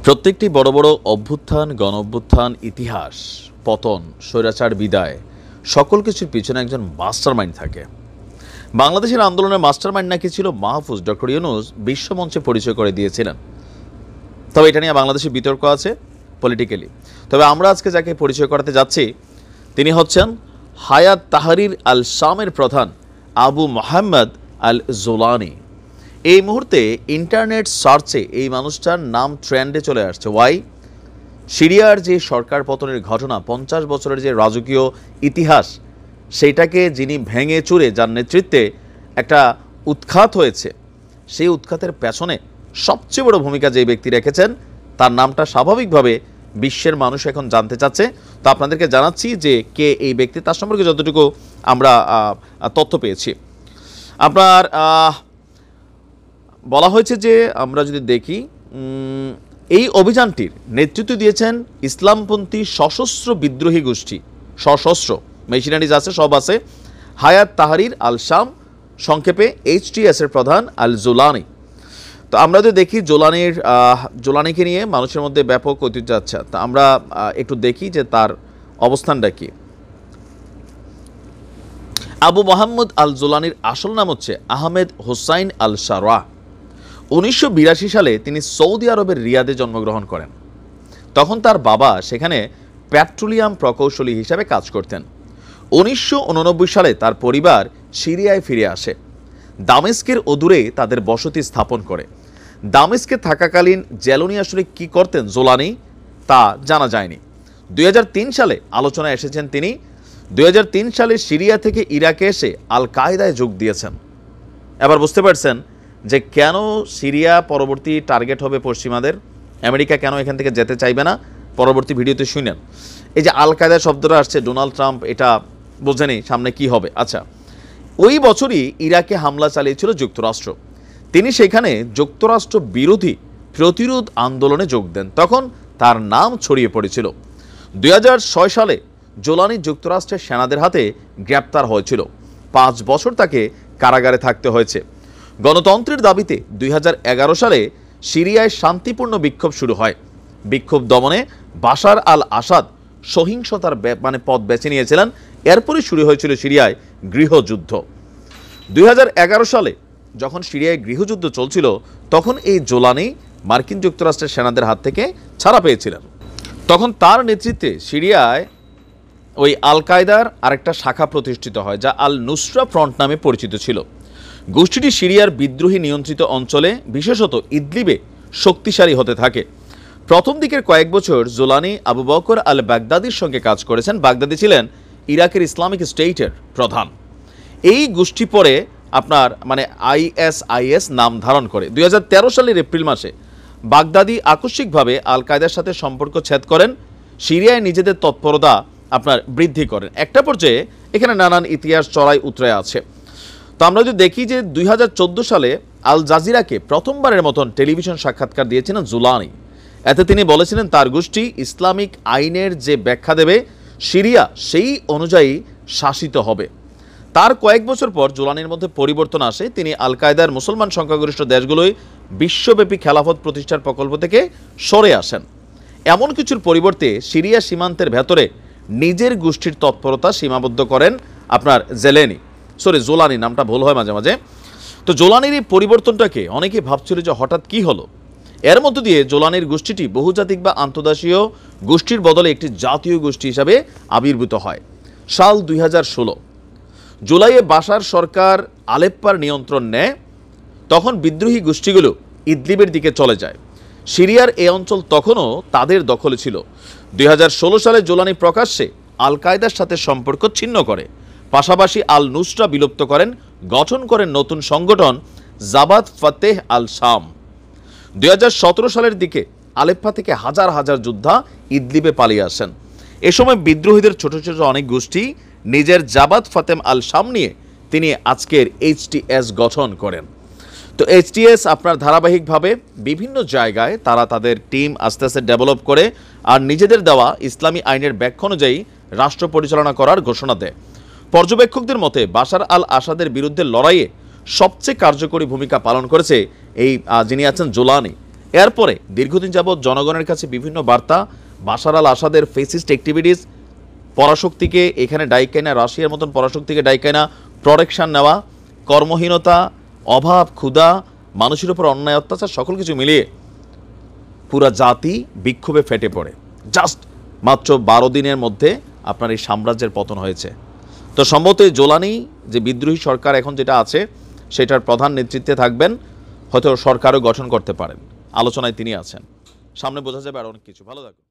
প্রত্যেকটি বড় বড় অভ্যুত্থান, গণ অভ্যুত্থান, ইতিহাস, পতন, স্বৈরাচার বিদায় সকল কিছুর পিছনে একজন মাস্টারমাইন্ড থাকে। বাংলাদেশের আন্দোলনের মাস্টারমাইন্ড নাকি ছিল মাহফুজ। ডক্টর ইউনূস বিশ্বমঞ্চে পরিচয় করে দিয়েছিলেন। তবে এটা নিয়ে বাংলাদেশে বিতর্ক আছে পলিটিক্যালি। তবে আমরা আজকে যাকে পরিচয় করাতে যাচ্ছি তিনি হচ্ছেন হায়াত তাহরির আল শামের প্রধান আবু মোহাম্মদ আল জোলানি। এই মুহূর্তে ইন্টারনেট সার্চে এই মানুষটার নাম ট্রেন্ডে চলে আসছে। ওয়াই? সিরিয়ার যে সরকার পতনের ঘটনা, 50 বছরের যে রাজকীয় ইতিহাস, সেইটাকে যিনি ভেঙে চুরে, যার নেতৃত্বে একটা উৎখাত হয়েছে, সেই উৎখাতের পেছনে সবচেয়ে বড় ভূমিকা যে ব্যক্তি রেখেছেন, তার নামটা স্বাভাবিকভাবে বিশ্বের মানুষ এখন জানতে চাচ্ছে। তো আপনাদেরকে জানাচ্ছি যে কে এই ব্যক্তি, তার সম্পর্কে যতটুকু আমরা তথ্য পেয়েছি। আপনার বলা হয়েছে যে আমরা যদি দেখি, এই অভিযানটির নেতৃত্ব দিয়েছেন ইসলামপন্থী সশস্ত্র বিদ্রোহী গোষ্ঠী, সশস্ত্র মেশিনারিজ আছে, সব আছে, হায়াত তাহরির আল শাম, সংক্ষেপে HTS এর প্রধান আল জোলানি। তো আমরা যদি দেখি জোলানিকে নিয়ে মানুষের মধ্যে ব্যাপক ঐতিহ্য আছে। তা আমরা একটু দেখি যে তার অবস্থানটা কি। আবু মোহাম্মদ আল জোলানির আসল নাম হচ্ছে আহমেদ হোসাইন আল শারওয়া। 1982 সালে তিনি সৌদি আরবের রিয়াদে জন্মগ্রহণ করেন। তখন তার বাবা সেখানে পেট্রোলিয়াম প্রকৌশলী হিসাবে কাজ করতেন। 1989 সালে তার পরিবার সিরিয়ায় ফিরে আসে। দামেস্কের অদূরে তাদের বসতি স্থাপন করে। দামেস্কে থাকাকালীন জেলনি আসলে কী করতেন জোলানি তা জানা যায়নি। 2003 সালে আলোচনায় এসেছেন তিনি। 2003 সালে সিরিয়া থেকে ইরাকে এসে আল কায়দায় যোগ দিয়েছেন। এবার বুঝতে পারছেন যে কেন সিরিয়া পরবর্তী টার্গেট হবে পশ্চিমাদের, আমেরিকা কেন এখান থেকে যেতে চাইবে না। পরবর্তী ভিডিওতে শুনেন। এই যে আল কায়দা শব্দটা আসছে, ডোনাল্ড ট্রাম্প এটা বোঝেনি সামনে কি হবে। আচ্ছা, ওই বছরই ইরাকে হামলা চালিয়েছিল যুক্তরাষ্ট্র। তিনি সেখানে যুক্তরাষ্ট্র বিরোধী প্রতিরোধ আন্দোলনে যোগ দেন। তখন তার নাম ছড়িয়ে পড়েছিল। 2006 সালে জোলানি যুক্তরাষ্ট্রের সেনাদের হাতে গ্রেপ্তার হয়েছিল। 5 বছর তাকে কারাগারে থাকতে হয়েছে। গণতন্ত্রের দাবিতে 2011 সালে সিরিয়ায় শান্তিপূর্ণ বিক্ষোভ শুরু হয়। বিক্ষোভ দমনে বাশার আল আসাদ সহিংসতার পথ বেছে নিয়েছিলেন। এরপরই শুরু হয়েছিল সিরিয়ায় গৃহযুদ্ধ। 2011 সালে যখন সিরিয়ায় গৃহযুদ্ধ চলছিল, তখন এই জোলানি মার্কিন যুক্তরাষ্ট্রের সেনাদের হাত থেকে ছাড়া পেয়েছিলেন। তখন তার নেতৃত্বে সিরিয়ায় ওই আল কায়দার আরেকটা শাখা প্রতিষ্ঠিত হয়, যা আল নুসরা ফ্রন্ট নামে পরিচিত ছিল। গোষ্ঠীটি সিরিয়ার বিদ্রোহী নিয়ন্ত্রিত অঞ্চলে, বিশেষত ইদলিবে শক্তিশালী হতে থাকে। প্রথম দিকের কয়েক বছর জোলানি আবু বকর আল বাগদাদির সঙ্গে কাজ করেছেন। বাগদাদি ছিলেন ইরাকের ইসলামিক স্টেটের প্রধান। এই গোষ্ঠী পরে আপনার ISIS নাম ধারণ করে। 2013 সালের এপ্রিল মাসে বাগদাদি আকস্মিকভাবে আল কায়দার সাথে সম্পর্ক ছেদ করেন। সিরিয়ায় নিজেদের তৎপরতা আপনার বৃদ্ধি করেন। একটা পর্যায়ে এখানে নানান ইতিহাস চড়াই উতরায় আছে। তো আমরা যদি দেখি যে 2014 সালে আল জাজিরাকে প্রথমবারের মতন টেলিভিশন সাক্ষাৎকার দিয়েছিলেন জোলানি। এতে তিনি বলেছিলেন তার গোষ্ঠী ইসলামিক আইনের যে ব্যাখ্যা দেবে, সিরিয়া সেই অনুযায়ী শাসিত হবে। তার কয়েক বছর পর জোলানির মধ্যে পরিবর্তন আসে। তিনি আল কায়দার মুসলমান সংখ্যাগরিষ্ঠ দেশগুলোয় বিশ্বব্যাপী খেলাফত প্রতিষ্ঠার প্রকল্প থেকে সরে আসেন। এমন কিছুর পরিবর্তে সিরিয়া সীমান্তের ভেতরে নিজের গোষ্ঠীর তৎপরতা সীমাবদ্ধ করেন আপনার জোলানি, নামটা ভুল হয় মাঝে মাঝে। তো জোলানির এই পরিবর্তনটাকে অনেকে ভাবছিল যে হঠাৎ কি হলো। এর মধ্য দিয়ে জোলানির গোষ্ঠীটি বহুজাতিক বা আন্তঃদেশীয় গোষ্ঠীর বদলে একটি জাতীয় গোষ্ঠী হিসাবে আবির্ভূত হয়। সাল 2016 জুলাইয়ে বাশার সরকার আলেপ্পার নিয়ন্ত্রণ নেয়। তখন বিদ্রোহী গোষ্ঠীগুলো ইদলিবের দিকে চলে যায়। সিরিয়ার এই অঞ্চল তখনও তাদের দখলে ছিল। 2016 সালে জোলানি প্রকাশ্যে আল কায়দার সাথে সম্পর্ক ছিন্ন করে। পাশাপাশি আল নুসরা বিলুপ্ত করেন, গঠন করেন নতুন সংগঠন জাবাত ফাতেহ আল শাম। 2017 সালের দিকে আলেপ্পা থেকে হাজার হাজার যোদ্ধা ইদলিবে পালিয়ে আসেন। এ সময় বিদ্রোহীদের ছোট ছোট অনেক গোষ্ঠী নিজের জাবাত ফাতেম আল শাম নিয়ে তিনি আজকের HTS গঠন করেন। তো HTS আপনার ধারাবাহিকভাবে বিভিন্ন জায়গায় তারা তাদের টিম আস্তে আস্তে ডেভেলপ করে আর নিজেদের দেওয়া ইসলামী আইনের ব্যাখ্যা অনুযায়ী রাষ্ট্র পরিচালনা করার ঘোষণা দেয়। পর্যবেক্ষকদের মতে বাশার আল আসাদের বিরুদ্ধে লড়াইয়ে সবচেয়ে কার্যকরী ভূমিকা পালন করেছে এই যিনি আছেন জোলানি। এরপরে দীর্ঘদিন যাবৎ জনগণের কাছে বিভিন্ন বার্তা, বাশার আল আসাদের ফেসিস্ট অ্যাক্টিভিটিস, পরাশক্তিকে এখানে ডাইকাইনা, রাশিয়ার মতন পরাশক্তিকে ডাইকাইনা প্রোটেকশন নেওয়া, কর্মহীনতা, অভাব, ক্ষুধা, মানুষের উপর অন্যায় অত্যাচার, সকল কিছু মিলিয়ে পুরা জাতি বিক্ষোভে ফেটে পড়ে। জাস্ট মাত্র 12 দিনের মধ্যে আপনার এই সাম্রাজ্যের পতন হয়েছে। তো সম্ভবত এই জোলানি যে বিদ্রোহী সরকার এখন যেটা আছে সেটার প্রধান নেতৃত্বে থাকবেন, হয়তো সরকারও গঠন করতে পারেন, আলোচনায় তিনি আছেন। সামনে বোঝা যাবে আর অনেক কিছু। ভালো থাকুন।